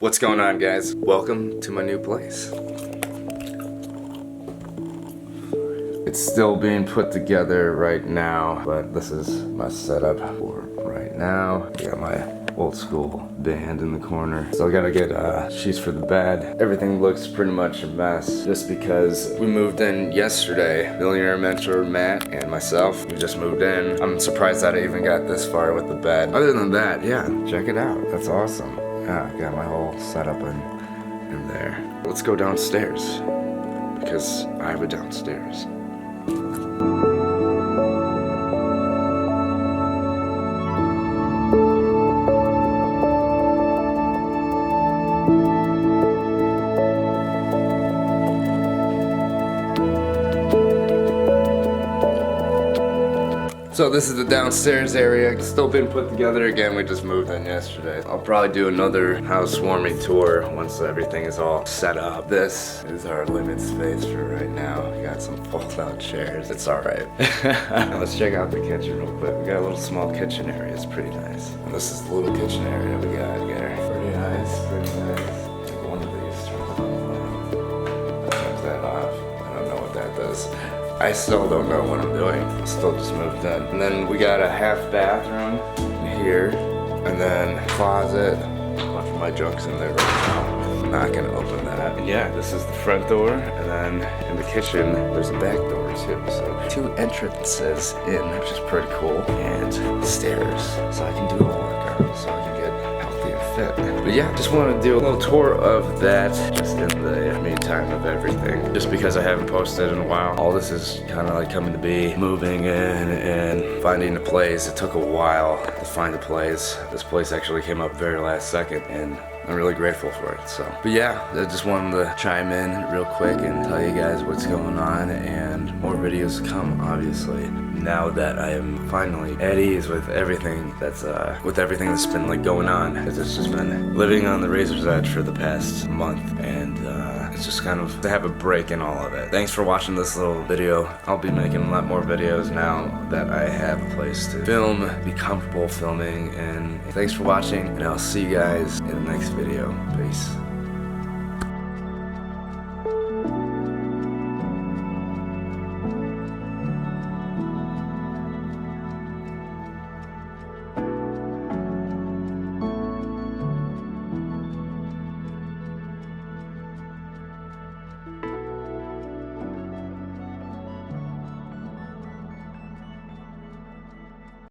What's going on, guys? Welcome to my new place. It's still being put together right now, but this is my setup for right now. I got my old school band in the corner. Still gotta get sheets for the bed. Everything looks pretty much a mess just because we moved in yesterday. Millionaire mentor Matt and myself, we just moved in. I'm surprised that I even got this far with the bed. Other than that, yeah, check it out. That's awesome. Yeah, I got my whole setup in there. Let's go downstairs because I have a downstairs. So this is the downstairs area. It's still been put together again. We just moved in yesterday. I'll probably do another housewarming tour once everything is all set up. This is our living space for right now. We got some fold-out chairs. It's all right. Let's check out the kitchen real quick. We got a little small kitchen area. It's pretty nice. And this is the little kitchen area we got here. Pretty nice. Pretty nice. Take one of these. Turn that off. I don't know what that does. I still don't know what I'm doing. I still just moved in. And then we got a half bathroom here, and then closet. A bunch of my junk's in there right now. I'm not gonna open that. And yeah, this is the front door, and then in the kitchen, there's a back door too. So 2 entrances in, which is pretty cool, and stairs, so I can do a workout, so I can get healthy and fit. But yeah, just wanted to do a little tour of that, just in the meantime of everything. Just because I haven't posted in a while. All this is kind of like coming to be, moving in and finding a place. It took a while to find a place. This place actually came up very last second, and I'm really grateful for it. So, but yeah, I just wanted to chime in real quick and tell you guys what's going on, and more videos to come, obviously. Now that I am finally at ease with everything that's been like going on, it's just been living on the razor's edge for the past month, and it's just kind of to have a break in all of it. Thanks for watching this little video. I'll be making a lot more videos now that I have a place to film, be comfortable filming, and thanks for watching, and I'll see you guys in the next video. Peace.